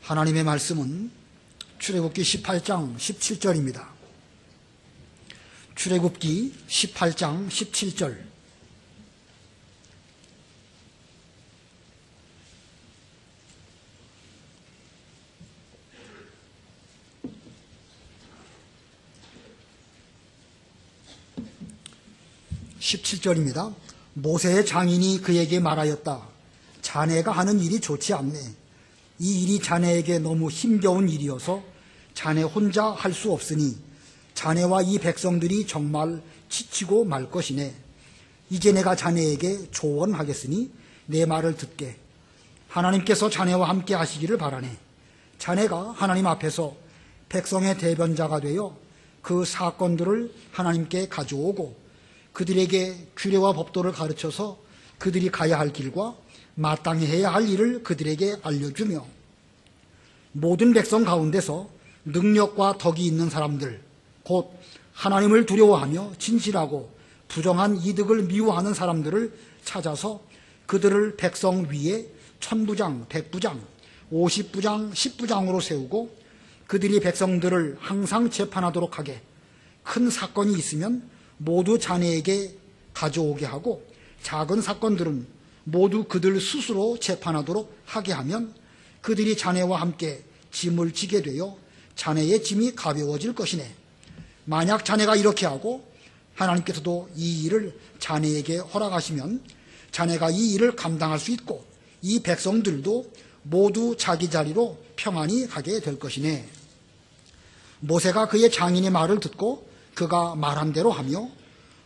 하나님의 말씀은 출애굽기 18장 17절입니다. 출애굽기 18장 17절. (17절입니다) 모세의 장인이 그에게 말하였다. 자네가 하는 일이 좋지 않네. 이 일이 자네에게 너무 힘겨운 일이어서 자네 혼자 할 수 없으니 자네와 이 백성들이 정말 지치고 말 것이네. 이제 내가 자네에게 조언하겠으니 내 말을 듣게. 하나님께서 자네와 함께 하시기를 바라네. 자네가 하나님 앞에서 백성의 대변자가 되어 그 사건들을 하나님께 가져오고 그들에게 규례와 법도를 가르쳐서 그들이 가야 할 길과 마땅히 해야 할 일을 그들에게 알려주며 모든 백성 가운데서 능력과 덕이 있는 사람들, 곧 하나님을 두려워하며 진실하고 부정한 이득을 미워하는 사람들을 찾아서 그들을 백성 위에 1000부장, 100부장, 50부장, 10부장으로 세우고 그들이 백성들을 항상 재판하도록 하게, 큰 사건이 있으면 모두 자네에게 가져오게 하고 작은 사건들은 모두 그들 스스로 재판하도록 하게 하면 그들이 자네와 함께 짐을 지게 되어 자네의 짐이 가벼워질 것이네. 만약 자네가 이렇게 하고 하나님께서도 이 일을 자네에게 허락하시면 자네가 이 일을 감당할 수 있고 이 백성들도 모두 자기 자리로 평안히 가게 될 것이네. 모세가 그의 장인의 말을 듣고 그가 말한 대로 하며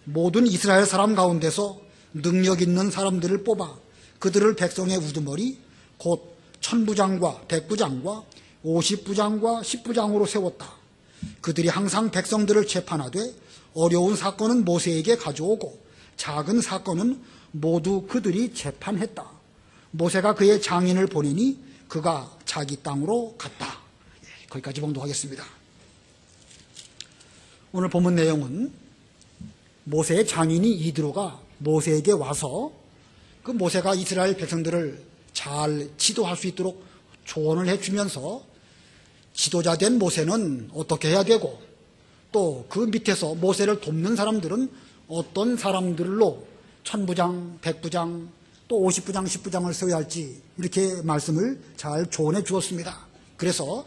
모든 이스라엘 사람 가운데서 능력 있는 사람들을 뽑아 그들을 백성의 우두머리 곧 1000부장과 100부장과 50부장과 10부장으로 세웠다. 그들이 항상 백성들을 재판하되 어려운 사건은 모세에게 가져오고 작은 사건은 모두 그들이 재판했다. 모세가 그의 장인을 보내니 그가 자기 땅으로 갔다. 거기까지 봉독하겠습니다. 오늘 본문 내용은 모세의 장인이 이드로가 모세에게 와서 그 모세가 이스라엘 백성들을 잘 지도할 수 있도록 조언을 해주면서 지도자 된 모세는 어떻게 해야 되고 또 그 밑에서 모세를 돕는 사람들은 어떤 사람들로 1000부장, 100부장, 또 50부장, 10부장을 세워야 할지 이렇게 말씀을 잘 조언해 주었습니다. 그래서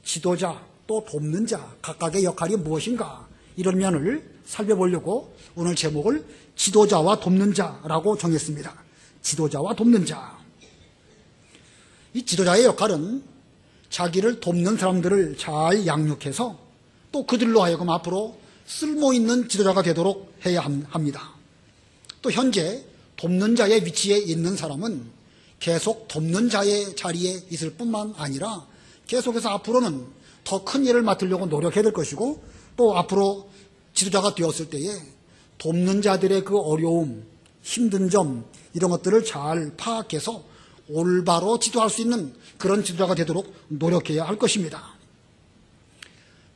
지도자 또 돕는 자 각각의 역할이 무엇인가 이런 면을 살펴보려고 오늘 제목을 지도자와 돕는 자라고 정했습니다. 지도자와 돕는 자. 이 지도자의 역할은 자기를 돕는 사람들을 잘 양육해서 또 그들로 하여금 앞으로 쓸모있는 지도자가 되도록 해야 합니다. 또 현재 돕는 자의 위치에 있는 사람은 계속 돕는 자의 자리에 있을 뿐만 아니라 계속해서 앞으로는 더 큰 일을 맡으려고 노력해야 될 것이고 또 앞으로 지도자가 되었을 때에 돕는 자들의 그 어려움, 힘든 점 이런 것들을 잘 파악해서 올바로 지도할 수 있는 그런 지도자가 되도록 노력해야 할 것입니다.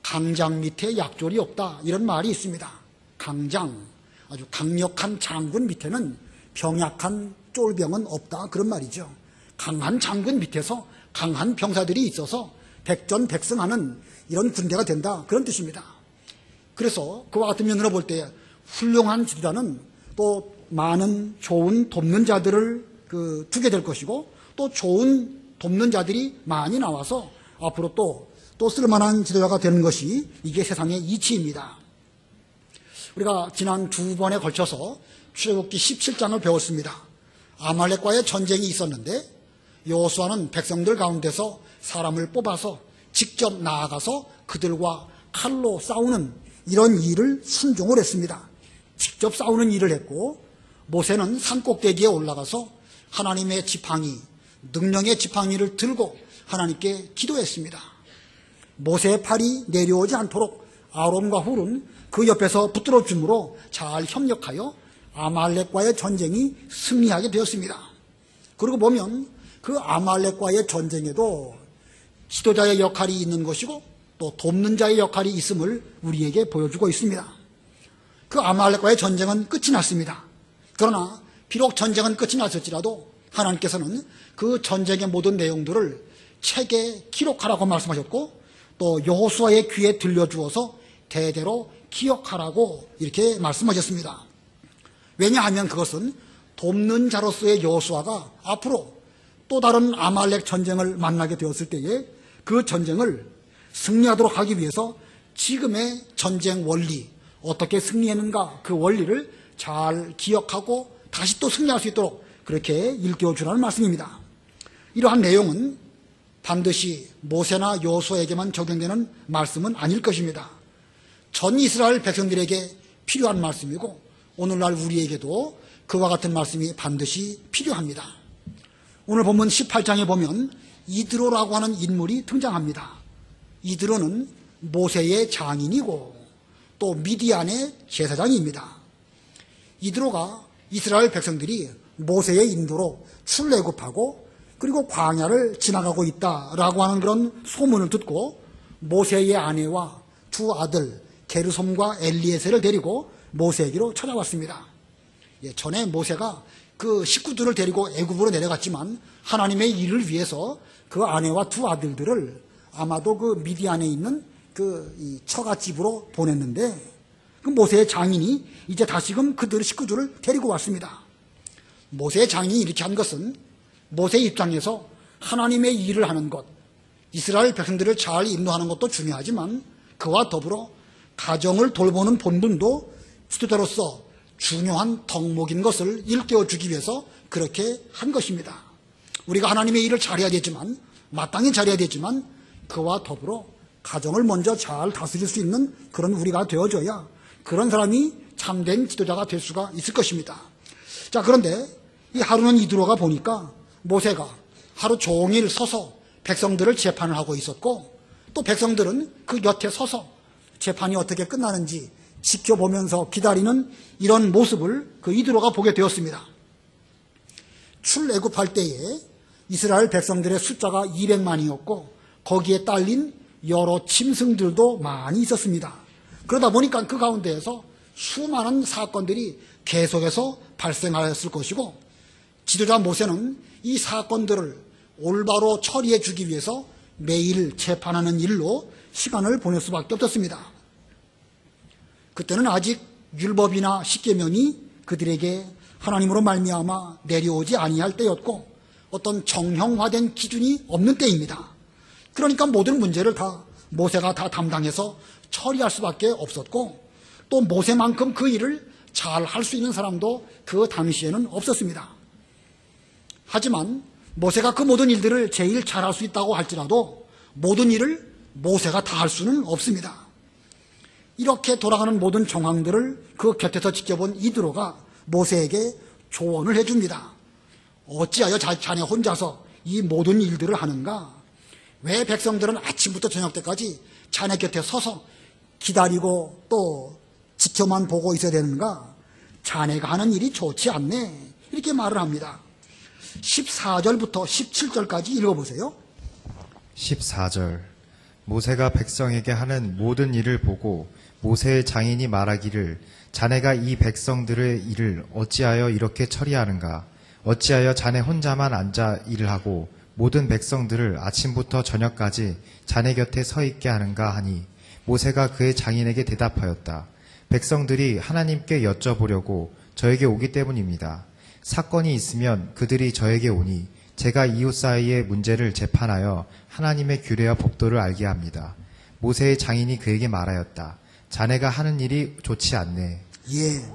강장 밑에 약졸이 없다 이런 말이 있습니다. 강장, 아주 강력한 장군 밑에는 병약한 쫄병은 없다 그런 말이죠. 강한 장군 밑에서 강한 병사들이 있어서 백전백승하는 이런 군대가 된다 그런 뜻입니다. 그래서 그와 같은 면으로 볼 때 훌륭한 지도자는 또 많은 좋은 돕는 자들을 두게 될 것이고 또 좋은 돕는 자들이 많이 나와서 앞으로 또 쓸만한 지도자가 되는 것이 이게 세상의 이치입니다. 우리가 지난 두 번에 걸쳐서 출애굽기 17장을 배웠습니다. 아말렉과의 전쟁이 있었는데 여호수아는 백성들 가운데서 사람을 뽑아서 직접 나아가서 그들과 칼로 싸우는 이런 일을 순종을 했습니다. 직접 싸우는 일을 했고 모세는 산꼭대기에 올라가서 하나님의 지팡이, 능력의 지팡이를 들고 하나님께 기도했습니다. 모세의 팔이 내려오지 않도록 아론과 훌은 그 옆에서 붙들어 주므로 잘 협력하여 아말렉과의 전쟁이 승리하게 되었습니다. 그리고 보면 그 아말렉과의 전쟁에도 지도자의 역할이 있는 것이고 또 돕는 자의 역할이 있음을 우리에게 보여주고 있습니다. 그 아말렉과의 전쟁은 끝이 났습니다. 그러나 비록 전쟁은 끝이 났을지라도 하나님께서는 그 전쟁의 모든 내용들을 책에 기록하라고 말씀하셨고 또 여호수아의 귀에 들려주어서 대대로 기억하라고 이렇게 말씀하셨습니다. 왜냐하면 그것은 돕는 자로서의 여호수아가 앞으로 또 다른 아말렉 전쟁을 만나게 되었을 때에 그 전쟁을 승리하도록 하기 위해서 지금의 전쟁 원리, 어떻게 승리했는가 그 원리를 잘 기억하고 다시 또 승리할 수 있도록 그렇게 일깨워주라는 말씀입니다. 이러한 내용은 반드시 모세나 여호수아에게만 적용되는 말씀은 아닐 것입니다. 전 이스라엘 백성들에게 필요한 말씀이고 오늘날 우리에게도 그와 같은 말씀이 반드시 필요합니다. 오늘 본문 18장에 보면 이드로라고 하는 인물이 등장합니다. 이드로는 모세의 장인이고 또 미디안의 제사장입니다. 이드로가 이스라엘 백성들이 모세의 인도로 출애굽하고 그리고 광야를 지나가고 있다라고 하는 그런 소문을 듣고 모세의 아내와 두 아들 게르솜과 엘리에셀을 데리고 모세에게로 찾아왔습니다. 전에 모세가 그 식구들을 데리고 애굽으로 내려갔지만 하나님의 일을 위해서 그 아내와 두 아들들을 아마도 그 미디안에 있는 그 처갓집으로 보냈는데 그 모세의 장인이 이제 다시금 그들의 식구들을 데리고 왔습니다. 모세의 장인이 이렇게 한 것은 모세의 입장에서 하나님의 일을 하는 것, 이스라엘 백성들을 잘 인도하는 것도 중요하지만 그와 더불어 가정을 돌보는 본분도 지도자로서 중요한 덕목인 것을 일깨워주기 위해서 그렇게 한 것입니다. 우리가 하나님의 일을 잘해야 되지만 마땅히 잘해야 되지만 그와 더불어 가정을 먼저 잘 다스릴 수 있는 그런 우리가 되어줘야 그런 사람이 참된 지도자가 될 수가 있을 것입니다. 자, 그런데 이 하루는 이드로가 보니까 모세가 하루 종일 서서 백성들을 재판을 하고 있었고 또 백성들은 그 곁에 서서 재판이 어떻게 끝나는지 지켜보면서 기다리는 이런 모습을 그 이드로가 보게 되었습니다. 출애굽할 때에 이스라엘 백성들의 숫자가 200만이었고 거기에 딸린 여러 짐승들도 많이 있었습니다. 그러다 보니까 그 가운데에서 수많은 사건들이 계속해서 발생하였을 것이고 지도자 모세는 이 사건들을 올바로 처리해 주기 위해서 매일 재판하는 일로 시간을 보낼 수밖에 없었습니다. 그때는 아직 율법이나 십계명이 그들에게 하나님으로 말미암아 내려오지 아니할 때였고 어떤 정형화된 기준이 없는 때입니다. 그러니까 모든 문제를 다 모세가 다 담당해서 처리할 수밖에 없었고 또 모세만큼 그 일을 잘 할 수 있는 사람도 그 당시에는 없었습니다. 하지만 모세가 그 모든 일들을 제일 잘할 수 있다고 할지라도 모든 일을 모세가 다 할 수는 없습니다. 이렇게 돌아가는 모든 정황들을 그 곁에서 지켜본 이드로가 모세에게 조언을 해줍니다. 어찌하여 자네 혼자서 이 모든 일들을 하는가? 왜 백성들은 아침부터 저녁 때까지 자네 곁에 서서 기다리고 또 지켜만 보고 있어야 되는가? 자네가 하는 일이 좋지 않네. 이렇게 말을 합니다. 14절부터 17절까지 읽어보세요. 14절 모세가 백성에게 하는 모든 일을 보고 모세의 장인이 말하기를 자네가 이 백성들의 일을 어찌하여 이렇게 처리하는가? 어찌하여 자네 혼자만 앉아 일을 하고 모든 백성들을 아침부터 저녁까지 자네 곁에 서 있게 하는가 하니 모세가 그의 장인에게 대답하였다. 백성들이 하나님께 여쭤보려고 저에게 오기 때문입니다. 사건이 있으면 그들이 저에게 오니 제가 이웃 사이의 문제를 재판하여 하나님의 규례와 법도를 알게 합니다. 모세의 장인이 그에게 말하였다. 자네가 하는 일이 좋지 않네. 예,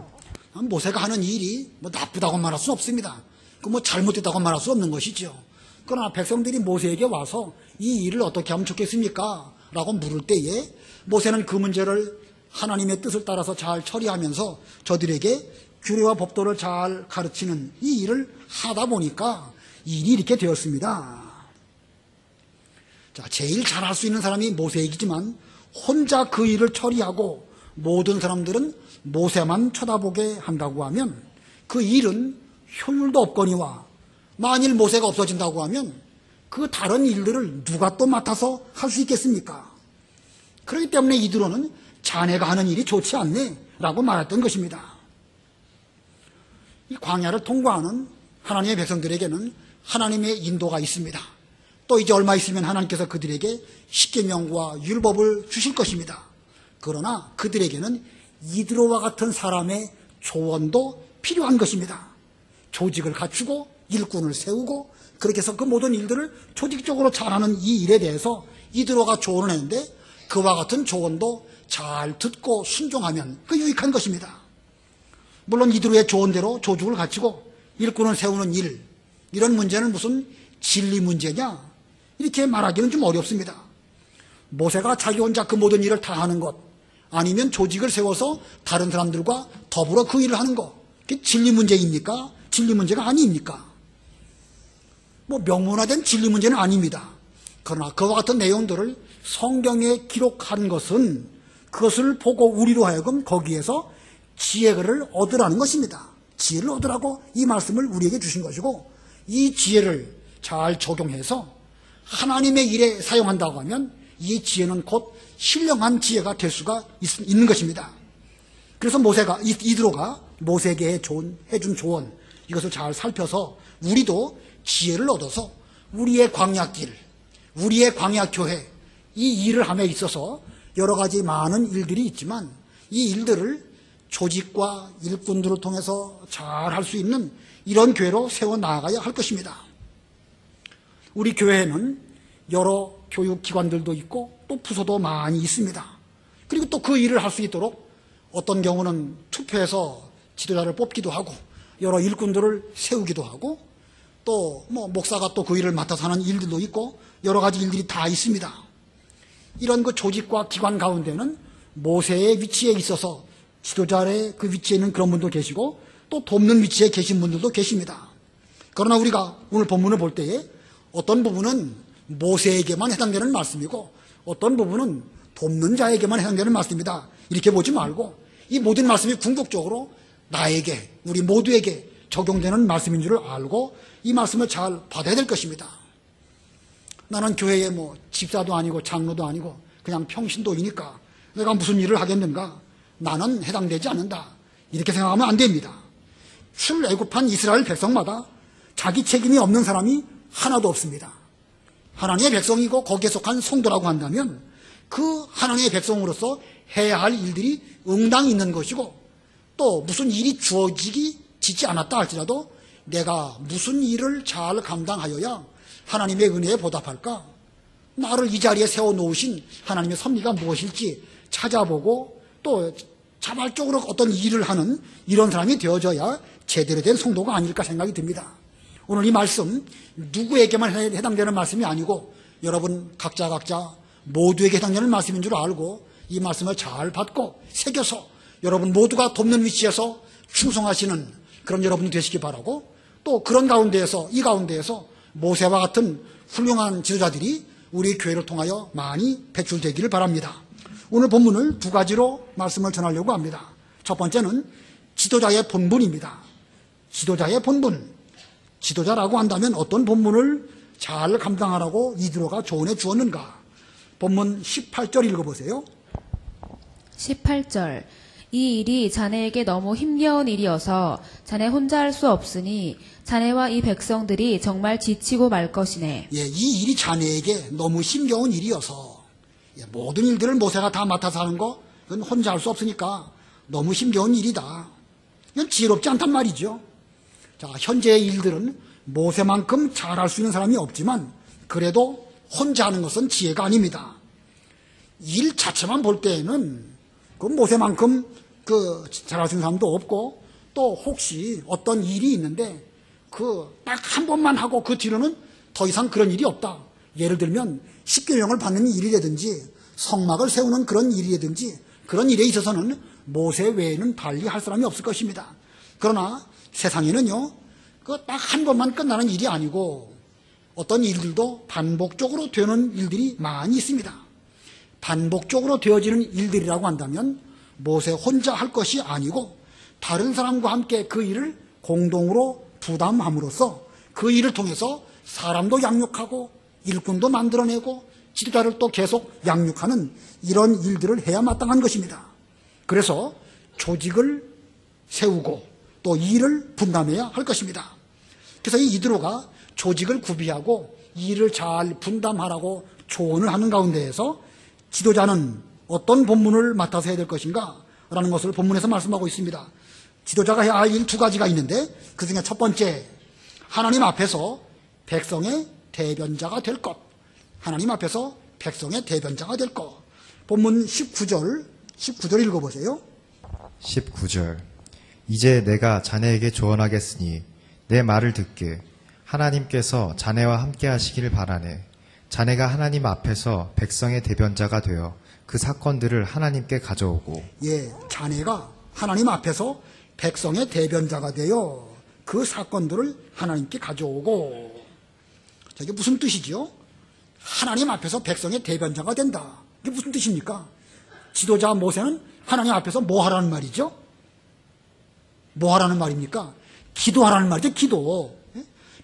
모세가 하는 일이 뭐 나쁘다고 말할 수 없습니다. 그 뭐 잘못됐다고 말할 수 없는 것이죠. 그러나 백성들이 모세에게 와서 이 일을 어떻게 하면 좋겠습니까? 라고 물을 때에 모세는 그 문제를 하나님의 뜻을 따라서 잘 처리하면서 저들에게 규례와 법도를 잘 가르치는 이 일을 하다 보니까 일이 이렇게 되었습니다. 자, 제일 잘할 수 있는 사람이 모세이지만 혼자 그 일을 처리하고 모든 사람들은 모세만 쳐다보게 한다고 하면 그 일은 효율도 없거니와 만일 모세가 없어진다고 하면 그 다른 일들을 누가 또 맡아서 할 수 있겠습니까? 그렇기 때문에 이드로는 자네가 하는 일이 좋지 않네 라고 말했던 것입니다. 이 광야를 통과하는 하나님의 백성들에게는 하나님의 인도가 있습니다. 또 또 이제 얼마 있으면 하나님께서 그들에게 십계명과 율법을 주실 것입니다. 그러나 그들에게는 이드로와 같은 사람의 조언도 필요한 것입니다. 조직을 갖추고 일꾼을 세우고 그렇게 해서 그 모든 일들을 조직적으로 잘하는 이 일에 대해서 이드로가 조언을 했는데 그와 같은 조언도 잘 듣고 순종하면 그 유익한 것입니다. 물론 이드로의 조언대로 조직을 갖추고 일꾼을 세우는 일, 이런 문제는 무슨 진리 문제냐? 이렇게 말하기는 좀 어렵습니다. 모세가 자기 혼자 그 모든 일을 다 하는 것, 아니면 조직을 세워서 다른 사람들과 더불어 그 일을 하는 것, 그게 진리 문제입니까? 진리 문제가 아닙니까? 뭐 명문화된 진리 문제는 아닙니다. 그러나 그와 같은 내용들을 성경에 기록한 것은 그것을 보고 우리로 하여금 거기에서 지혜를 얻으라는 것입니다. 지혜를 얻으라고 이 말씀을 우리에게 주신 것이고, 이 지혜를 잘 적용해서 하나님의 일에 사용한다고 하면 이 지혜는 곧 신령한 지혜가 될 수가 있는 것입니다. 그래서 이드로가 모세에게 해준 조언, 이것을 잘 살펴서 우리도 지혜를 얻어서 우리의 광야길, 우리의 광야교회, 이 일을 함에 있어서 여러 가지 많은 일들이 있지만 이 일들을 조직과 일꾼들을 통해서 잘 할 수 있는 이런 교회로 세워나가야 할 것입니다. 우리 교회에는 여러 교육기관들도 있고 또 부서도 많이 있습니다. 그리고 또 그 일을 할 수 있도록 어떤 경우는 투표해서 지도자를 뽑기도 하고 여러 일꾼들을 세우기도 하고 또 목사가 또 그 일을 맡아서 하는 일들도 있고 여러 가지 일들이 다 있습니다. 이런 그 조직과 기관 가운데는 모세의 위치에 있어서 지도자의 그 위치에 있는 그런 분도 계시고 또 돕는 위치에 계신 분들도 계십니다. 그러나 우리가 오늘 본문을 볼 때에 어떤 부분은 모세에게만 해당되는 말씀이고 어떤 부분은 돕는 자에게만 해당되는 말씀이다, 이렇게 보지 말고 이 모든 말씀이 궁극적으로 나에게, 우리 모두에게 적용되는 말씀인 줄 알고 이 말씀을 잘 받아야 될 것입니다. 나는 교회의 집사도 아니고 장로도 아니고 그냥 평신도이니까 내가 무슨 일을 하겠는가, 나는 해당되지 않는다, 이렇게 생각하면 안 됩니다. 출애굽한 이스라엘 백성마다 자기 책임이 없는 사람이 하나도 없습니다. 하나님의 백성이고 거기에 속한 성도라고 한다면 그 하나님의 백성으로서 해야 할 일들이 응당히 있는 것이고 또 무슨 일이 주어지지 않았다 할지라도 내가 무슨 일을 잘 감당하여야 하나님의 은혜에 보답할까, 나를 이 자리에 세워놓으신 하나님의 섭리가 무엇일지 찾아보고 또 자발적으로 어떤 일을 하는 이런 사람이 되어져야 제대로 된 성도가 아닐까 생각이 듭니다. 오늘 이 말씀 누구에게만 해당되는 말씀이 아니고 여러분 각자 모두에게 해당되는 말씀인 줄 알고 이 말씀을 잘 받고 새겨서 여러분 모두가 돕는 위치에서 충성하시는 그런 여러분이 되시기 바라고, 또 그런 가운데에서 이 가운데에서 모세와 같은 훌륭한 지도자들이 우리 교회를 통하여 많이 배출되기를 바랍니다. 오늘 본문을 두 가지로 말씀을 전하려고 합니다. 첫 번째는 지도자의 본분입니다. 지도자의 본분. 지도자라고 한다면 어떤 본분을 잘 감당하라고 이드로가 조언해 주었는가. 본문 18절 읽어보세요. 18절. 이 일이 자네에게 너무 힘겨운 일이어서 자네 혼자 할 수 없으니 자네와 이 백성들이 정말 지치고 말 것이네. 이 일이 자네에게 너무 힘겨운 일이어서, 모든 일들을 모세가 다 맡아서 하는 거, 그건 혼자 할 수 없으니까 너무 힘겨운 일이다. 이건 지혜롭지 않단 말이죠. 자, 현재의 일들은 모세만큼 잘할 수 있는 사람이 없지만 그래도 혼자 하는 것은 지혜가 아닙니다. 일 자체만 볼 때에는 그 모세만큼 잘할 수 있는 사람도 없고, 또 혹시 어떤 일이 있는데 딱 한 번만 하고 그 뒤로는 더 이상 그런 일이 없다. 예를 들면 십계명을 받는 일이라든지 성막을 세우는 그런 일이라든지 그런 일에 있어서는 모세 외에는 달리 할 사람이 없을 것입니다. 그러나 세상에는요, 딱 한 번만 끝나는 일이 아니고 어떤 일들도 반복적으로 되는 일들이 많이 있습니다. 반복적으로 되어지는 일들이라고 한다면 모세 혼자 할 것이 아니고 다른 사람과 함께 그 일을 공동으로 부담함으로써 그 일을 통해서 사람도 양육하고 일꾼도 만들어내고 지도자를 또 계속 양육하는 이런 일들을 해야 마땅한 것입니다. 그래서 조직을 세우고 또 일을 분담해야 할 것입니다. 그래서 이 이드로가 조직을 구비하고 일을 잘 분담하라고 조언을 하는 가운데에서 지도자는 어떤 본문을 맡아서 해야 될 것인가? 라는 것을 본문에서 말씀하고 있습니다. 지도자가 해야 할 일 두 가지가 있는데 그 중에 첫 번째, 하나님 앞에서 백성의 대변자가 될 것. 하나님 앞에서 백성의 대변자가 될 것. 본문 19절 읽어보세요. 19절. 이제 내가 자네에게 조언하겠으니 내 말을 듣게. 하나님께서 자네와 함께 하시기를 바라네. 자네가 하나님 앞에서 백성의 대변자가 되어 그 사건들을 하나님께 가져오고. 예, 자네가 하나님 앞에서 백성의 대변자가 되어 그 사건들을 하나님께 가져오고. 자, 이게 무슨 뜻이지요? 하나님 앞에서 백성의 대변자가 된다. 이게 무슨 뜻입니까? 지도자 모세는 하나님 앞에서 뭐 하라는 말이죠? 뭐 하라는 말입니까? 기도하라는 말이죠, 기도.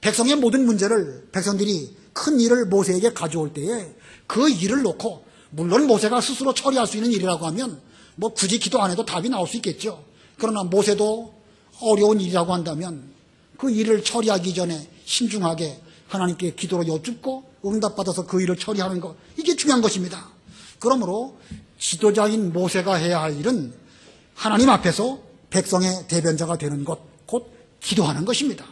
백성의 모든 문제를, 백성들이 큰 일을 모세에게 가져올 때에 그 일을 놓고, 물론 모세가 스스로 처리할 수 있는 일이라고 하면 뭐 굳이 기도 안 해도 답이 나올 수 있겠죠. 그러나 모세도 어려운 일이라고 한다면 그 일을 처리하기 전에 신중하게 하나님께 기도로 여쭙고 응답받아서 그 일을 처리하는 것, 이게 중요한 것입니다. 그러므로 지도자인 모세가 해야 할 일은 하나님 앞에서 백성의 대변자가 되는 것, 곧 기도하는 것입니다.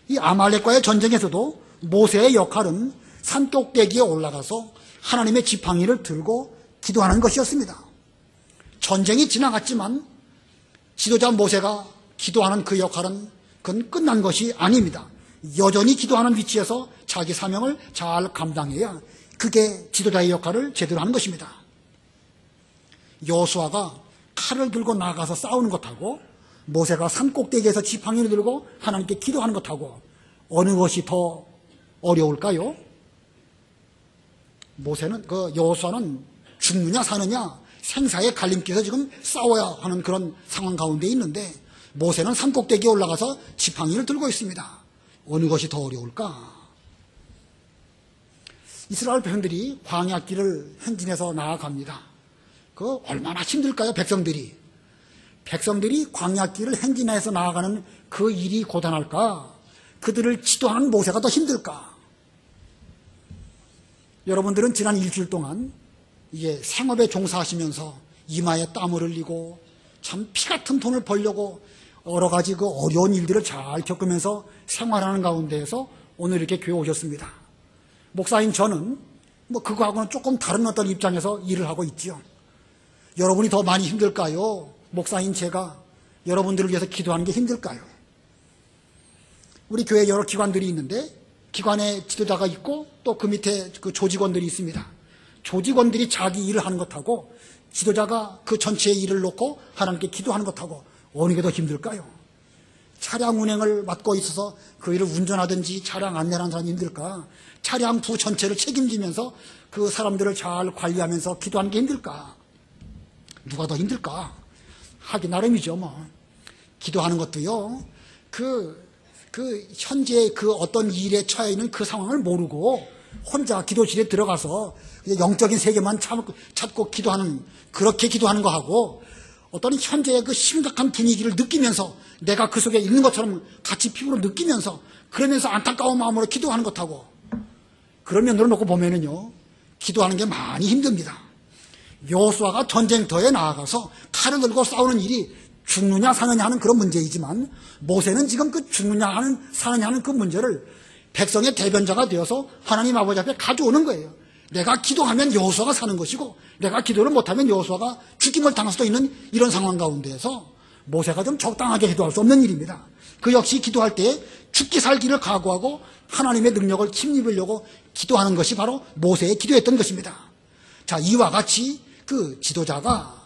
이 아말렉과의 전쟁에서도 모세의 역할은 산꼭대기에 올라가서 하나님의 지팡이를 들고 기도하는 것이었습니다. 전쟁이 지나갔지만 지도자 모세가 기도하는 그 역할은 그건 끝난 것이 아닙니다. 여전히 기도하는 위치에서 자기 사명을 잘 감당해야 그게 지도자의 역할을 제대로 하는 것입니다. 여호수아가 칼을 들고 나가서 싸우는 것하고 모세가 산꼭대기에서 지팡이를 들고 하나님께 기도하는 것하고 어느 것이 더 어려울까요? 모세는, 여호수아는 죽느냐 사느냐 생사의 갈림길에서 지금 싸워야 하는 그런 상황 가운데 있는데 모세는 산꼭대기에 올라가서 지팡이를 들고 있습니다. 어느 것이 더 어려울까? 이스라엘 백성들이 광야길을 행진해서 나아갑니다. 그 얼마나 힘들까요, 백성들이? 백성들이 광야길을 행진해서 나아가는 그 일이 고단할까? 그들을 지도하는 모세가 더 힘들까? 여러분들은 지난 일주일 동안 이게 생업에 종사하시면서 이마에 땀을 흘리고 참 피 같은 돈을 벌려고 여러 가지 그 어려운 일들을 잘 겪으면서 생활하는 가운데에서 오늘 이렇게 교회 오셨습니다. 목사인 저는 뭐 그거하고는 조금 다른 어떤 입장에서 일을 하고 있지요. 여러분이 더 많이 힘들까요? 목사인 제가 여러분들을 위해서 기도하는 게 힘들까요? 우리 교회에 여러 기관들이 있는데 기관에 지도자가 있고 또 그 밑에 그 조직원들이 있습니다. 조직원들이 자기 일을 하는 것하고 지도자가 그 전체의 일을 놓고 하나님께 기도하는 것하고 어느 게 더 힘들까요? 차량 운행을 맡고 있어서 그 일을 운전하든지 차량 안내를 하는 사람이 힘들까? 차량 부 전체를 책임지면서 그 사람들을 잘 관리하면서 기도하는 게 힘들까? 누가 더 힘들까? 하기 나름이죠, 뭐. 기도하는 것도요, 현재 그 어떤 일에 처해 있는 그 상황을 모르고 혼자 기도실에 들어가서 영적인 세계만 찾고 기도하는, 그렇게 기도하는 거하고 어떤 현재의 그 심각한 분위기를 느끼면서 내가 그 속에 있는 것처럼 같이 피부로 느끼면서 그러면서 안타까운 마음으로 기도하는 것하고 그런 면으로 놓고 보면은요, 기도하는 게 많이 힘듭니다. 여호수아가 전쟁터에 나아가서 칼을 들고 싸우는 일이 죽느냐 사느냐 하는 그런 문제이지만 모세는 지금 그 죽느냐 사느냐 하는 그 문제를 백성의 대변자가 되어서 하나님 아버지 앞에 가져오는 거예요. 내가 기도하면 여호수아가 사는 것이고 내가 기도를 못하면 여호수아가 죽임을 당할 수도 있는 이런 상황 가운데에서 모세가 좀 적당하게 기도할 수 없는 일입니다. 그 역시 기도할 때 죽기 살기를 각오하고 하나님의 능력을 힘입으려고 기도하는 것이 바로 모세의 기도였던 것입니다. 자, 이와 같이 그 지도자가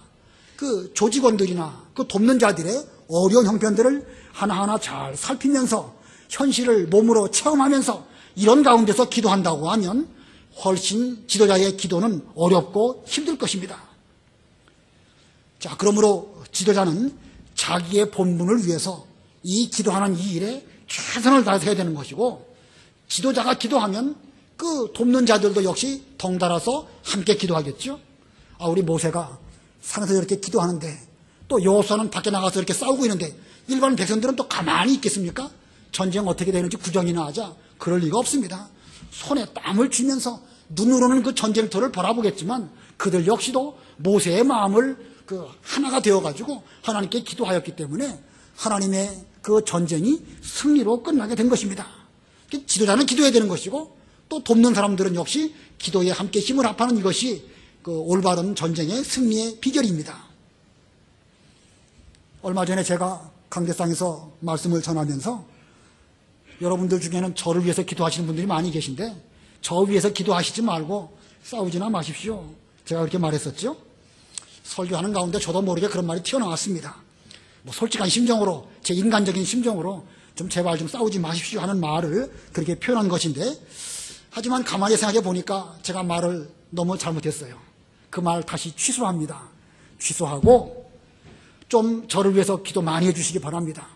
그 조직원들이나 그 돕는 자들의 어려운 형편들을 하나하나 잘 살피면서 현실을 몸으로 체험하면서 이런 가운데서 기도한다고 하면 훨씬 지도자의 기도는 어렵고 힘들 것입니다. 자, 그러므로 지도자는 자기의 본분을 위해서 이 기도하는 이 일에 최선을 다해서 해야 되는 것이고 지도자가 기도하면 그 돕는 자들도 역시 덩달아서 함께 기도하겠죠. 우리 모세가 산에서 이렇게 기도하는데 또 여호수아는 밖에 나가서 이렇게 싸우고 있는데 일반 백성들은 또 가만히 있겠습니까? 전쟁 어떻게 되는지 구경이나 하자. 그럴 리가 없습니다. 손에 땀을 쥐면서 눈으로는 그 전쟁터를 바라보겠지만 그들 역시도 모세의 마음을 그 하나가 되어가지고 하나님께 기도하였기 때문에 하나님의 그 전쟁이 승리로 끝나게 된 것입니다. 지도자는 기도해야 되는 것이고 또 돕는 사람들은 역시 기도에 함께 힘을 합하는 이것이 그 올바른 전쟁의 승리의 비결입니다. 얼마 전에 제가 강대상에서 말씀을 전하면서 여러분들 중에는 저를 위해서 기도하시는 분들이 많이 계신데 저 위해서 기도하시지 말고 싸우지나 마십시오. 제가 그렇게 말했었죠. 설교하는 가운데 저도 모르게 그런 말이 튀어나왔습니다. 뭐 솔직한 심정으로 제 인간적인 심정으로 좀 제발 좀 싸우지 마십시오 하는 말을 그렇게 표현한 것인데 하지만 가만히 생각해 보니까 제가 말을 너무 잘못했어요. 그 말 다시 취소합니다. 취소하고 좀 저를 위해서 기도 많이 해주시기 바랍니다.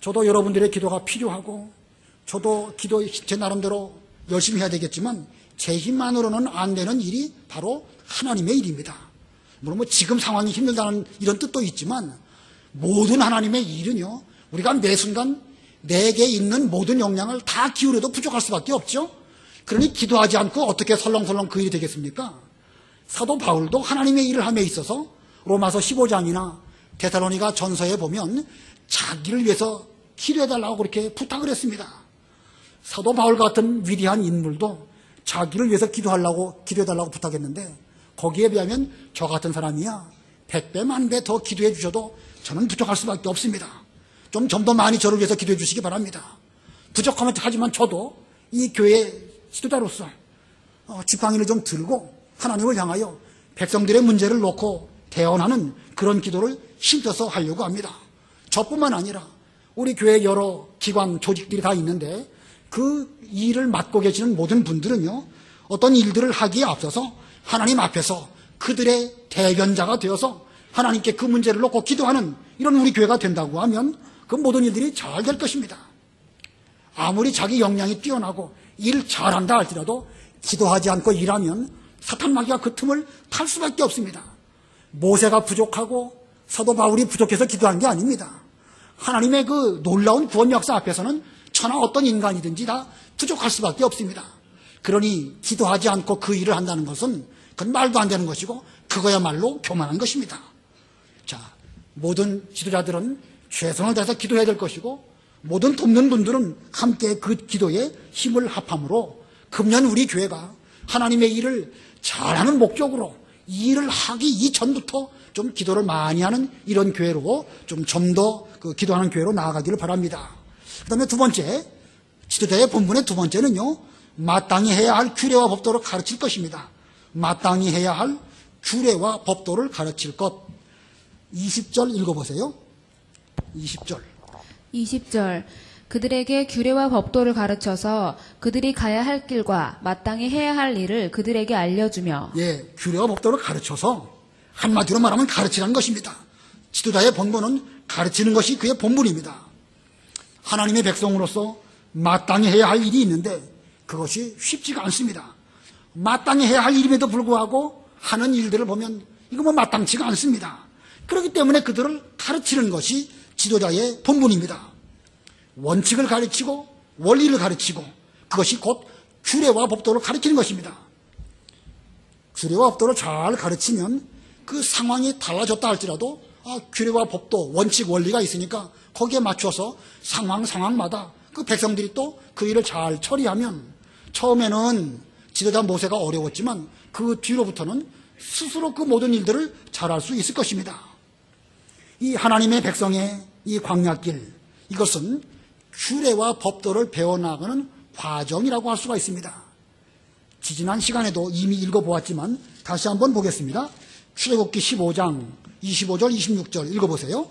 저도 여러분들의 기도가 필요하고 저도 기도 제 나름대로 열심히 해야 되겠지만 제 힘만으로는 안 되는 일이 바로 하나님의 일입니다. 물론 뭐 지금 상황이 힘들다는 이런 뜻도 있지만 모든 하나님의 일은요 우리가 매 순간 내게 있는 모든 역량을 다 기울여도 부족할 수밖에 없죠. 그러니 기도하지 않고 어떻게 설렁설렁 그 일이 되겠습니까? 사도 바울도 하나님의 일을 함에 있어서 로마서 15장이나 데살로니가 전서에 보면 자기를 위해서 기도해달라고 그렇게 부탁을 했습니다. 사도 바울 같은 위대한 인물도 자기를 위해서 기도해달라고 부탁했는데 거기에 비하면 저 같은 사람이야 100배, 1000배 더 기도해 주셔도 저는 부족할 수밖에 없습니다. 좀 더 많이 저를 위해서 기도해 주시기 바랍니다. 부족하면 하지만 저도 이 교회 지도자로서 지팡이를 좀 들고 하나님을 향하여 백성들의 문제를 놓고 대언하는 그런 기도를 힘써서 하려고 합니다. 저뿐만 아니라 우리 교회 여러 기관 조직들이 다 있는데 그 일을 맡고 계시는 모든 분들은요 어떤 일들을 하기에 앞서서 하나님 앞에서 그들의 대변자가 되어서 하나님께 그 문제를 놓고 기도하는 이런 우리 교회가 된다고 하면 그 모든 일들이 잘 될 것입니다. 아무리 자기 역량이 뛰어나고 일 잘한다 할지라도 기도하지 않고 일하면 사탄마귀가 그 틈을 탈 수밖에 없습니다. 모세가 부족하고 사도 바울이 부족해서 기도한 게 아닙니다. 하나님의 그 놀라운 구원 역사 앞에서는 천하 어떤 인간이든지 다 부족할 수밖에 없습니다. 그러니 기도하지 않고 그 일을 한다는 것은 그건 말도 안 되는 것이고 그거야말로 교만한 것입니다. 자, 모든 지도자들은 최선을 다해서 기도해야 될 것이고 모든 돕는 분들은 함께 그 기도에 힘을 합함으로 금년 우리 교회가 하나님의 일을 잘하는 목적으로 이 일을 하기 이전부터 좀 기도를 많이 하는 이런 교회로 좀 더 그 기도하는 교회로 나아가기를 바랍니다. 그 다음에 두 번째, 지도자의 본문의 두 번째는요, 마땅히 해야 할 규례와 법도를 가르칠 것입니다. 마땅히 해야 할 규례와 법도를 가르칠 것. 20절 읽어보세요. 20절 그들에게 규례와 법도를 가르쳐서 그들이 가야 할 길과 마땅히 해야 할 일을 그들에게 알려주며 예, 규례와 법도를 가르쳐서 한마디로 말하면 가르치라는 것입니다. 지도자의 본분은 가르치는 것이 그의 본분입니다. 하나님의 백성으로서 마땅히 해야 할 일이 있는데 그것이 쉽지가 않습니다. 마땅히 해야 할 일임에도 불구하고 하는 일들을 보면 이거 뭐 마땅치가 않습니다. 그렇기 때문에 그들을 가르치는 것이 지도자의 본분입니다. 원칙을 가르치고 원리를 가르치고 그것이 곧 규례와 법도를 가르치는 것입니다. 규례와 법도를 잘 가르치면 그 상황이 달라졌다 할지라도 규례와 법도, 원칙, 원리가 있으니까 거기에 맞춰서 상황마다 그 백성들이 또 그 일을 잘 처리하면 처음에는 지도자 모세가 어려웠지만 그 뒤로부터는 스스로 그 모든 일들을 잘할 수 있을 것입니다. 이 하나님의 백성의 이 광야길, 이것은 규례와 법도를 배워나가는 과정이라고 할 수가 있습니다. 지지난 시간에도 이미 읽어보았지만 다시 한번 보겠습니다. 출애굽기 15장 25절 26절 읽어보세요.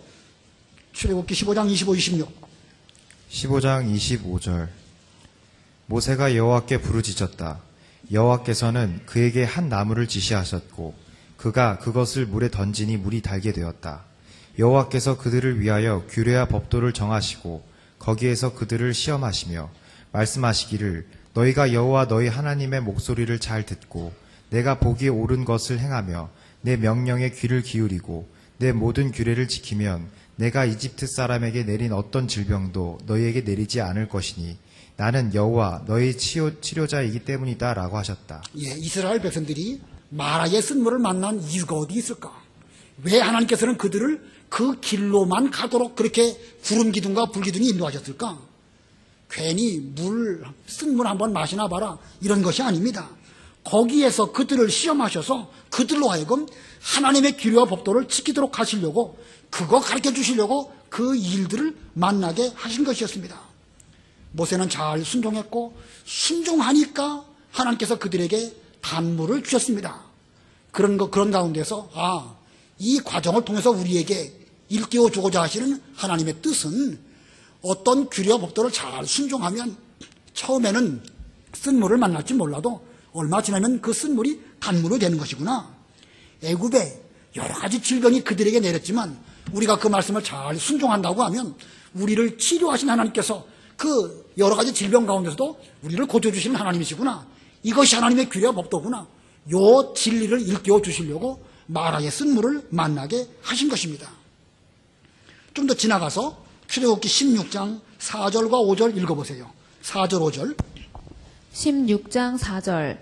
출애굽기 15장 25, 26. 15장 25절 모세가 여호와께 부르짖었다. 여호와께서는 그에게 한 나무를 지시하셨고 그가 그것을 물에 던지니 물이 달게 되었다. 여호와께서 그들을 위하여 규례와 법도를 정하시고 거기에서 그들을 시험하시며 말씀하시기를 너희가 여호와 너희 하나님의 목소리를 잘 듣고 내가 보기에 옳은 것을 행하며 내 명령에 귀를 기울이고 내 모든 규례를 지키면 내가 이집트 사람에게 내린 어떤 질병도 너희에게 내리지 않을 것이니 나는 여호와 너희 치료자이기 때문이다 라고 하셨다. 예, 이스라엘 백성들이 마라의 쓴물을 만난 이유가 어디 있을까? 왜 하나님께서는 그들을 그 길로만 가도록 그렇게 구름 기둥과 불 기둥이 인도하셨을까? 괜히 쓴물 한번 마시나 봐라 이런 것이 아닙니다. 거기에서 그들을 시험하셔서 그들로 하여금 하나님의 규례와 법도를 지키도록 하시려고, 그거 가르쳐 주시려고 그 일들을 만나게 하신 것이었습니다. 모세는 잘 순종했고, 순종하니까 하나님께서 그들에게 단물을 주셨습니다. 그런 가운데서 이 과정을 통해서 우리에게 일깨워 주고자 하시는 하나님의 뜻은 어떤 규례와 법도를 잘 순종하면 처음에는 쓴물을 만날지 몰라도 얼마 지나면 그 쓴물이 단물이 되는 것이구나. 애굽에 여러 가지 질병이 그들에게 내렸지만 우리가 그 말씀을 잘 순종한다고 하면 우리를 치료하신 하나님께서 그 여러 가지 질병 가운데서도 우리를 고쳐주시는 하나님이시구나. 이것이 하나님의 규례와 법도구나. 요 진리를 일깨워 주시려고 마라의 쓴물을 만나게 하신 것입니다. 좀 더 지나가서 출애굽기 16장 4절과 5절 읽어보세요. 4절 5절. 16장 4절.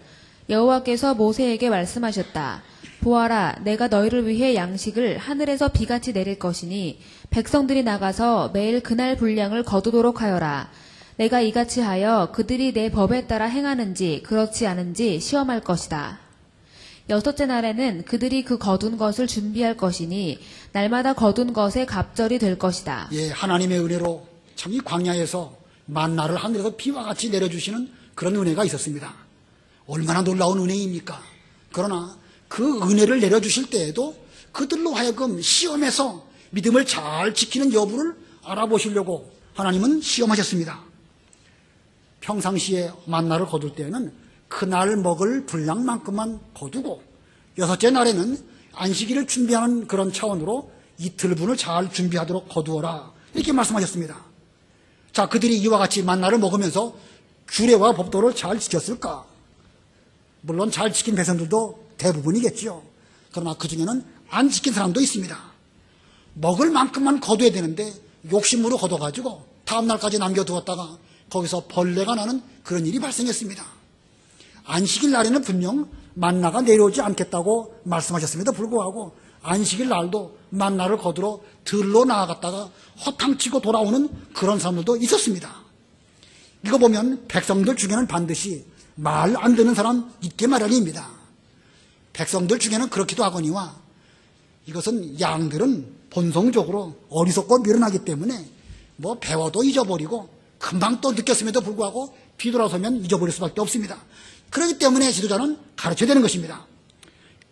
여호와께서 모세에게 말씀하셨다. 보아라, 내가 너희를 위해 양식을 하늘에서 비같이 내릴 것이니 백성들이 나가서 매일 그날 분량을 거두도록 하여라. 내가 이같이 하여 그들이 내 법에 따라 행하는지 그렇지 않은지 시험할 것이다. 여섯째 날에는 그들이 그 거둔 것을 준비할 것이니 날마다 거둔 것의 갑절이 될 것이다. 예, 하나님의 은혜로 참 이 광야에서 만나를 하늘에서 비와 같이 내려주시는 그런 은혜가 있었습니다. 얼마나 놀라운 은혜입니까? 그러나 그 은혜를 내려주실 때에도 그들로 하여금 시험해서 믿음을 잘 지키는 여부를 알아보시려고 하나님은 시험하셨습니다. 평상시에 만나를 거둘 때에는 그날 먹을 분량만큼만 거두고 여섯째 날에는 안식일을 준비하는 그런 차원으로 이틀분을 잘 준비하도록 거두어라, 이렇게 말씀하셨습니다. 자, 그들이 이와 같이 만나를 먹으면서 규례와 법도를 잘 지켰을까? 물론 잘 지킨 백성들도 대부분이겠죠. 그러나 그 중에는 안 지킨 사람도 있습니다. 먹을 만큼만 거둬야 되는데 욕심으로 거둬가지고 다음날까지 남겨두었다가 거기서 벌레가 나는 그런 일이 발생했습니다. 안식일 날에는 분명 만나가 내려오지 않겠다고 말씀하셨음에도 불구하고 안식일 날도 만나를 거두러 들로 나아갔다가 허탕치고 돌아오는 그런 사람들도 있었습니다. 이거 보면 백성들 중에는 반드시 말 안 듣는 사람 있게 마련입니다. 백성들 중에는 그렇기도 하거니와 이것은 양들은 본성적으로 어리석고 미련하기 때문에 뭐 배워도 잊어버리고 금방 또 느꼈음에도 불구하고 뒤돌아서면 잊어버릴 수밖에 없습니다. 그렇기 때문에 지도자는 가르쳐야 되는 것입니다.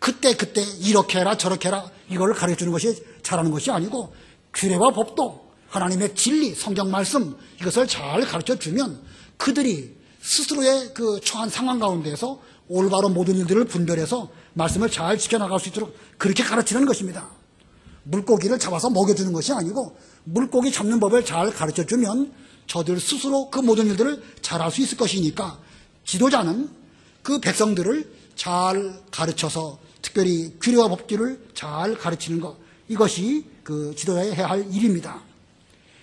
그때 이렇게 해라 저렇게 해라 이걸 가르쳐주는 것이 잘하는 것이 아니고 규례와 법도 하나님의 진리 성경 말씀 이것을 잘 가르쳐주면 그들이 스스로의 그 처한 상황 가운데서 올바로 모든 일들을 분별해서 말씀을 잘 지켜나갈 수 있도록 그렇게 가르치는 것입니다. 물고기를 잡아서 먹여주는 것이 아니고 물고기 잡는 법을 잘 가르쳐주면 저들 스스로 그 모든 일들을 잘할 수 있을 것이니까 지도자는 그 백성들을 잘 가르쳐서 특별히 규례와 법규를 잘 가르치는 것, 이것이 그 지도자의 해야 할 일입니다.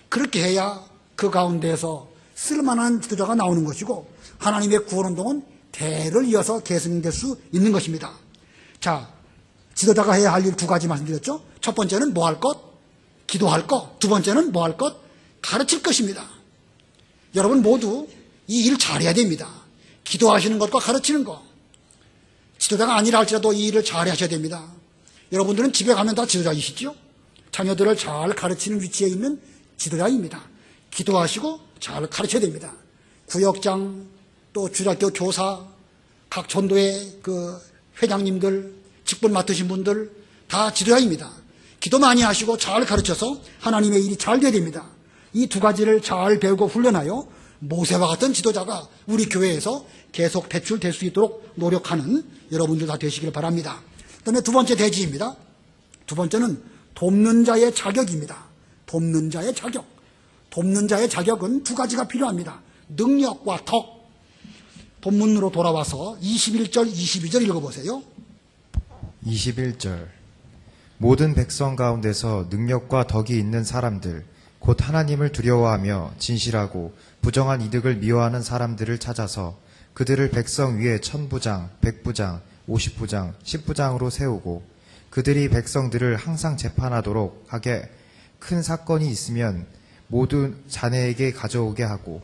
그렇게 해야 그 가운데에서 쓸만한 지도자가 나오는 것이고 하나님의 구원운동은 대를 이어서 계승될 수 있는 것입니다. 자, 지도자가 해야 할 일 두 가지 말씀드렸죠. 첫 번째는 뭐 할 것? 기도할 것. 두 번째는 뭐 할 것? 가르칠 것입니다. 여러분 모두 이 일 잘해야 됩니다. 기도하시는 것과 가르치는 것. 지도자가 아니라 할지라도 이 일을 잘 하셔야 됩니다. 여러분들은 집에 가면 다 지도자이시죠? 자녀들을 잘 가르치는 위치에 있는 지도자입니다. 기도하시고 잘 가르쳐야 됩니다. 구역장, 또 주일학교 교사, 각 전도의 그 회장님들, 직분 맡으신 분들 다 지도자입니다. 기도 많이 하시고 잘 가르쳐서 하나님의 일이 잘 돼야 됩니다. 이 두 가지를 잘 배우고 훈련하여 모세와 같은 지도자가 우리 교회에서 계속 배출될 수 있도록 노력하는 여러분들 다 되시길 바랍니다. 그다음에 두 번째 대지입니다. 두 번째는 돕는 자의 자격입니다. 돕는 자의 자격. 돕는 자의 자격은 두 가지가 필요합니다. 능력과 덕. 본문으로 돌아와서 21절, 22절 읽어보세요. 21절. 모든 백성 가운데서 능력과 덕이 있는 사람들 곧 하나님을 두려워하며 진실하고 부정한 이득을 미워하는 사람들을 찾아서 그들을 백성 위에 1000부장, 100부장, 50부장, 10부장으로 세우고 그들이 백성들을 항상 재판하도록 하게 큰 사건이 있으면 모두 자네에게 가져오게 하고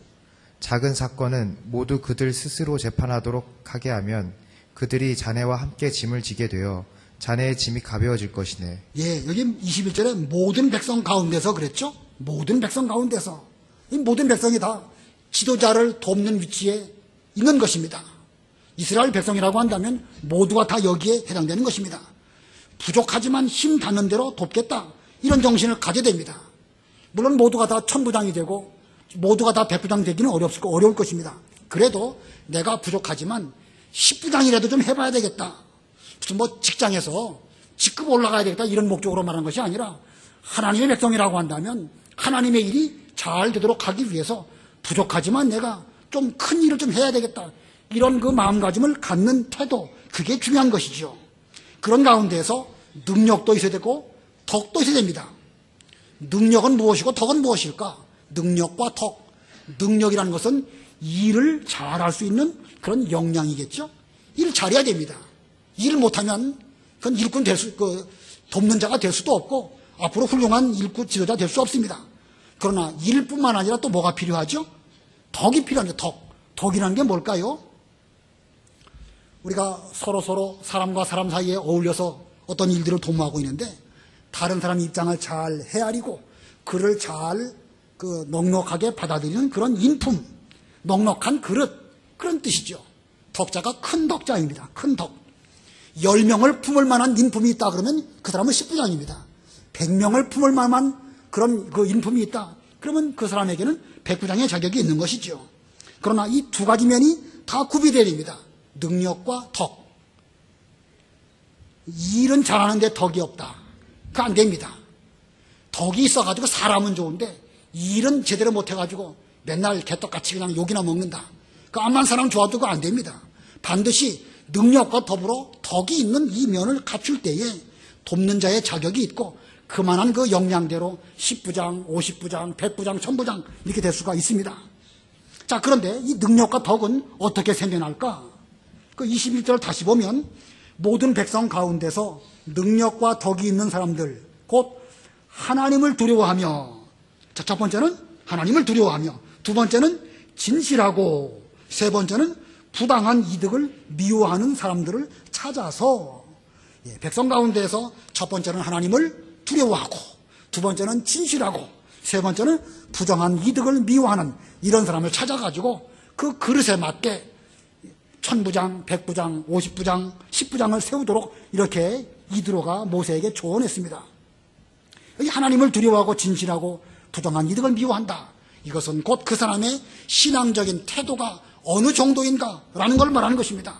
작은 사건은 모두 그들 스스로 재판하도록 하게 하면 그들이 자네와 함께 짐을 지게 되어 자네의 짐이 가벼워질 것이네. 예, 여기 21절에 모든 백성 가운데서 그랬죠? 모든 백성 가운데서. 이 모든 백성이 다 지도자를 돕는 위치에 있는 것입니다. 이스라엘 백성이라고 한다면 모두가 다 여기에 해당되는 것입니다. 부족하지만 힘 닿는 대로 돕겠다. 이런 정신을 가져야 됩니다. 물론 모두가 다 1000부장이 되고 모두가 다 100부장 되기는 어려울 것입니다. 그래도 내가 부족하지만 10부장이라도 좀 해봐야 되겠다. 무슨 뭐 직장에서 직급 올라가야 되겠다 이런 목적으로 말하는 것이 아니라 하나님의 백성이라고 한다면 하나님의 일이 잘 되도록 하기 위해서 부족하지만 내가 좀 큰 일을 좀 해야 되겠다. 이런 그 마음가짐을 갖는 태도, 그게 중요한 것이죠. 그런 가운데에서 능력도 있어야 되고 덕도 있어야 됩니다. 능력은 무엇이고 덕은 무엇일까? 능력과 덕. 능력이라는 것은 일을 잘할 수 있는 그런 역량이겠죠. 일을 잘해야 됩니다. 일을 못하면 그건 일꾼 돕는 자가 될 수도 없고 앞으로 훌륭한 일꾼 지도자 될 수 없습니다. 그러나 일뿐만 아니라 또 뭐가 필요하죠? 덕이 필요합니다. 덕이라는 게 뭘까요? 우리가 서로 사람과 사람 사이에 어울려서 어떤 일들을 도모하고 있는데 다른 사람 입장을 잘 헤아리고 그를 잘 넉넉하게 받아들이는 그런 인품, 넉넉한 그릇, 그런 뜻이죠. 덕자가 큰 덕자입니다. 큰 덕. 10명을 품을 만한 인품이 있다 그러면 그 사람은 10부장입니다. 100명을 품을 만한 그런 그 인품이 있다 그러면 그 사람에게는 100부장의 자격이 있는 것이죠. 그러나 이 두 가지 면이 다 구비되어야 됩니다. 능력과 덕. 일은 잘하는데 덕이 없다. 그거 안 됩니다. 덕이 있어가지고 사람은 좋은데 일은 제대로 못해가지고 맨날 개떡같이 그냥 욕이나 먹는다. 그 암만 사람 좋아도 그거 안 됩니다. 반드시 능력과 더불어 덕이 있는 이 면을 갖출 때에 돕는 자의 자격이 있고 그만한 그 역량대로 10부장, 50부장, 100부장, 1000부장 이렇게 될 수가 있습니다. 자, 그런데 이 능력과 덕은 어떻게 생겨날까? 그 21절 다시 보면 모든 백성 가운데서 능력과 덕이 있는 사람들 곧 하나님을 두려워하며, 자, 첫 번째는 하나님을 두려워하며, 두 번째는 진실하고, 세 번째는 부당한 이득을 미워하는 사람들을 찾아서, 백성 가운데에서 첫 번째는 하나님을 두려워하고, 두 번째는 진실하고, 세 번째는 부정한 이득을 미워하는 이런 사람을 찾아가지고 그 그릇에 맞게 1000부장, 100부장, 50부장, 10부장을 세우도록 이렇게 이드로가 모세에게 조언했습니다. 하나님을 두려워하고 진실하고 부정한 이득을 미워한다. 이것은 곧 그 사람의 신앙적인 태도가 어느 정도인가라는 걸 말하는 것입니다.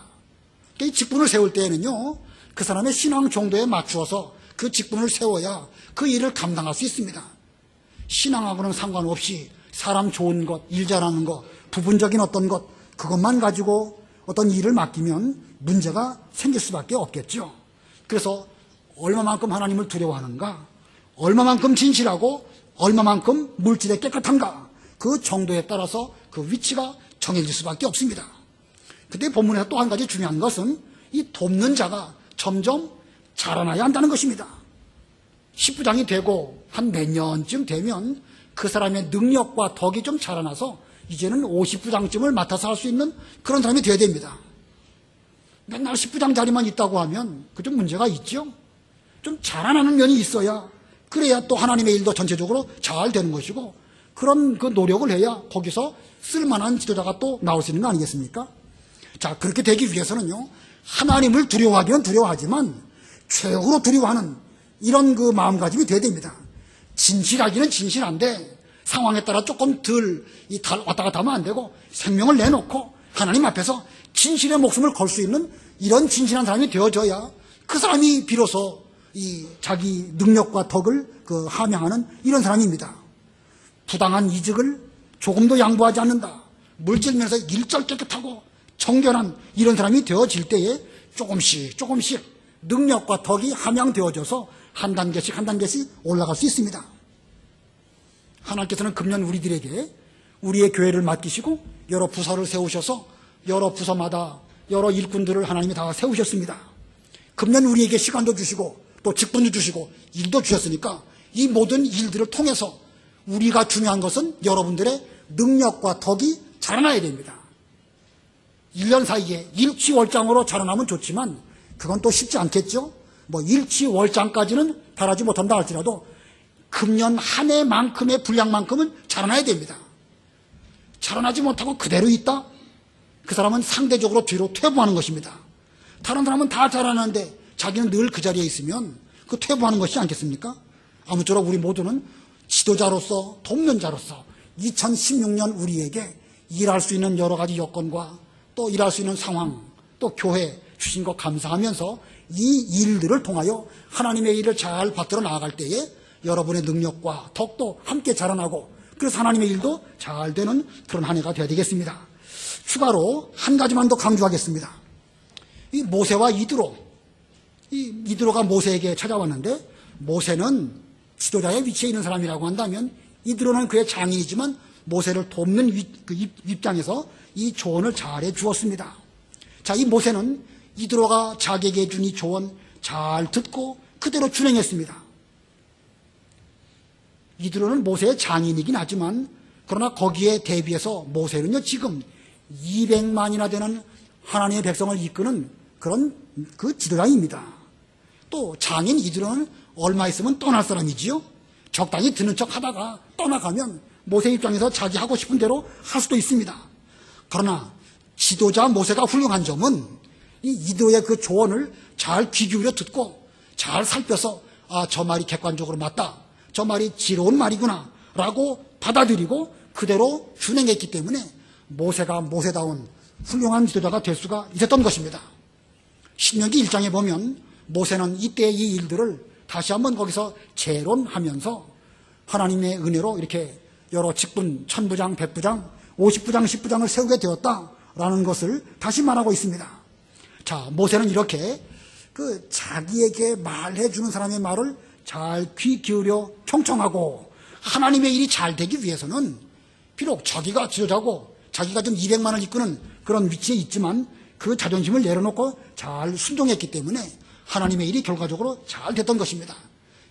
이 직분을 세울 때에는요, 그 사람의 신앙 정도에 맞추어서 그 직분을 세워야 그 일을 감당할 수 있습니다. 신앙하고는 상관없이 사람 좋은 것, 일 잘하는 것, 부분적인 어떤 것, 그것만 가지고 어떤 일을 맡기면 문제가 생길 수밖에 없겠죠. 그래서 얼마만큼 하나님을 두려워하는가, 얼마만큼 진실하고 얼마만큼 물질에 깨끗한가, 그 정도에 따라서 그 위치가 정해질 수밖에 없습니다. 그때 본문에서 또 한 가지 중요한 것은 이 돕는 자가 점점 자라나야 한다는 것입니다. 10부장이 되고 한 몇 년쯤 되면 그 사람의 능력과 덕이 좀 자라나서 이제는 50부장쯤을 맡아서 할 수 있는 그런 사람이 되어야 됩니다. 맨날 10부장 자리만 있다고 하면 그 좀 문제가 있죠. 좀 자라나는 면이 있어야, 그래야 또 하나님의 일도 전체적으로 잘 되는 것이고, 그런 그 노력을 해야 거기서 쓸만한 지도자가 또 나올 수 있는 거 아니겠습니까? 자, 그렇게 되기 위해서는요, 하나님을 두려워하기는 두려워하지만 최고로 두려워하는 이런 그 마음가짐이 돼야 됩니다. 진실하기는 진실한데 상황에 따라 조금 덜 왔다 갔다 하면 안 되고 생명을 내놓고 하나님 앞에서 진실의 목숨을 걸 수 있는 이런 진실한 사람이 되어져야 그 사람이 비로소 이 자기 능력과 덕을 함양하는 이런 사람입니다. 부당한 이득을 조금도 양보하지 않는다. 물질면에서 일절 깨끗하고 정결한 이런 사람이 되어질 때에 조금씩 능력과 덕이 함양되어져서 한 단계씩 올라갈 수 있습니다. 하나님께서는 금년 우리들에게 우리의 교회를 맡기시고 여러 부서를 세우셔서 여러 부서마다 여러 일꾼들을 하나님이 다 세우셨습니다. 금년 우리에게 시간도 주시고 또 직분도 주시고 일도 주셨으니까 이 모든 일들을 통해서 우리가 중요한 것은 여러분들의 능력과 덕이 자라나야 됩니다. 1년 사이에 일취월장으로 자라나면 좋지만 그건 또 쉽지 않겠죠. 뭐 일취월장까지는 바라지 못한다 할지라도 금년 한 해만큼의 분량만큼은 자라나야 됩니다. 자라나지 못하고 그대로 있다? 그 사람은 상대적으로 뒤로 퇴보하는 것입니다. 다른 사람은 다 자라나는데 자기는 늘 그 자리에 있으면 그 퇴보하는 것이 않겠습니까? 아무쪼록 우리 모두는 지도자로서 돕는자로서 2016년 우리에게 일할 수 있는 여러 가지 여건과 또 일할 수 있는 상황 또 교회 주신 것 감사하면서 이 일들을 통하여 하나님의 일을 잘 받들어 나아갈 때에 여러분의 능력과 덕도 함께 자라나고 그래서 하나님의 일도 잘 되는 그런 한 해가 되어야 되겠습니다. 추가로 한 가지만 더 강조하겠습니다. 이 모세와 이드로가 모세에게 찾아왔는데 모세는 지도자의 위치에 있는 사람이라고 한다면 이드로는 그의 장인이지만 모세를 돕는 그 입장에서 이 조언을 잘 해주었습니다. 자, 이 모세는 이드로가 자기에게 준 이 조언 잘 듣고 그대로 준행했습니다. 이드로는 모세의 장인이긴 하지만 그러나 거기에 대비해서 모세는요 지금 200만이나 되는 하나님의 백성을 이끄는 그런 그 지도자입니다. 또 장인 이드로는 얼마 있으면 떠날 사람이지요. 적당히 듣는 척 하다가 떠나가면 모세 입장에서 자기 하고 싶은 대로 할 수도 있습니다. 그러나 지도자 모세가 훌륭한 점은 이 이드로의 그 조언을 잘 귀 기울여 듣고 잘 살펴서 아, 저 말이 객관적으로 맞다. 저 말이 지혜로운 말이구나 라고 받아들이고 그대로 준행했기 때문에 모세가 모세다운 훌륭한 지도자가 될 수가 있었던 것입니다. 신명기 1장에 보면 모세는 이때의 이 일들을 다시 한번 거기서 재론하면서 하나님의 은혜로 이렇게 여러 직분, 천부장, 백부장, 50부장, 10부장을 세우게 되었다라는 것을 다시 말하고 있습니다. 자, 모세는 이렇게 그 자기에게 말해주는 사람의 말을 잘 귀 기울여 청청하고 하나님의 일이 잘 되기 위해서는 비록 자기가 지도자고 자기가 좀 200만을 이끄는 그런 위치에 있지만 그 자존심을 내려놓고 잘 순종했기 때문에 하나님의 일이 결과적으로 잘 됐던 것입니다.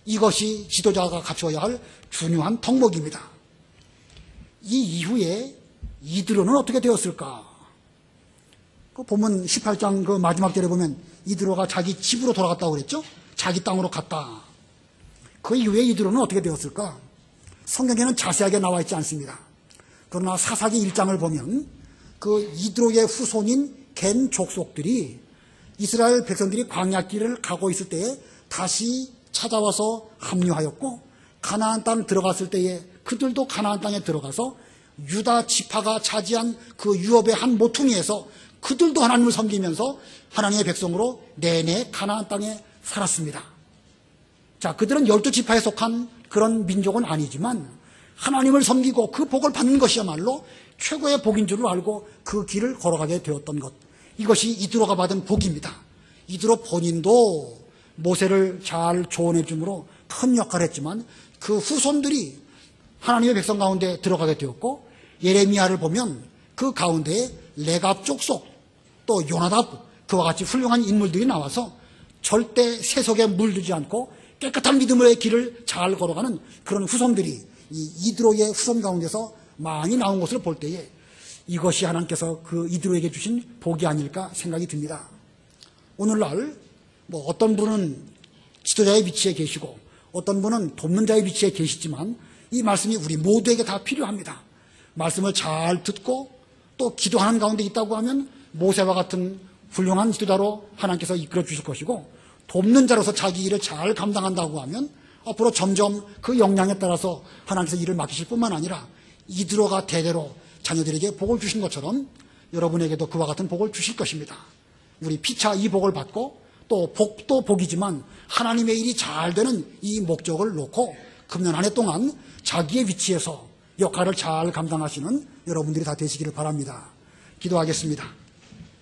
이것이 지도자가 갖춰야 할 중요한 덕목입니다. 이 이후에 이드로는 어떻게 되었을까? 그 본문 18장 그 마지막 절에 보면 이드로가 자기 집으로 돌아갔다고 그랬죠? 자기 땅으로 갔다. 그 이후에 이드로는 어떻게 되었을까? 성경에는 자세하게 나와 있지 않습니다. 그러나 사사기 1장을 보면 그 이드로의 후손인 겐 족속들이 이스라엘 백성들이 광야길을 가고 있을 때에 다시 찾아와서 합류하였고 가나안 땅 들어갔을 때에 그들도 가나안 땅에 들어가서 유다 지파가 차지한 그 유업의 한 모퉁이에서 그들도 하나님을 섬기면서 하나님의 백성으로 내내 가나안 땅에 살았습니다. 자, 그들은 12지파에 속한 그런 민족은 아니지만 하나님을 섬기고 그 복을 받는 것이야말로 최고의 복인 줄을 알고 그 길을 걸어가게 되었던 것. 이것이 이드로가 받은 복입니다. 이드로 본인도 모세를 잘 조언해 주므로 큰 역할을 했지만 그 후손들이 하나님의 백성 가운데 들어가게 되었고 예레미야를 보면 그 가운데에 레갑 족속 또 요나답 그와 같이 훌륭한 인물들이 나와서 절대 세속에 물들지 않고 깨끗한 믿음의 길을 잘 걸어가는 그런 후손들이 이 이드로의 후손 가운데서 많이 나온 것을 볼 때에 이것이 하나님께서 그 이드로에게 주신 복이 아닐까 생각이 듭니다. 오늘날 뭐 어떤 분은 지도자의 위치에 계시고 어떤 분은 돕는 자의 위치에 계시지만 이 말씀이 우리 모두에게 다 필요합니다. 말씀을 잘 듣고 또 기도하는 가운데 있다고 하면 모세와 같은 훌륭한 지도자로 하나님께서 이끌어 주실 것이고 돕는 자로서 자기 일을 잘 감당한다고 하면 앞으로 점점 그 역량에 따라서 하나님께서 일을 맡기실 뿐만 아니라 이드로가 대대로 자녀들에게 복을 주신 것처럼 여러분에게도 그와 같은 복을 주실 것입니다. 우리 피차 이 복을 받고 또 복도 복이지만 하나님의 일이 잘 되는 이 목적을 놓고 금년 한 해 동안 자기의 위치에서 역할을 잘 감당하시는 여러분들이 다 되시기를 바랍니다. 기도하겠습니다.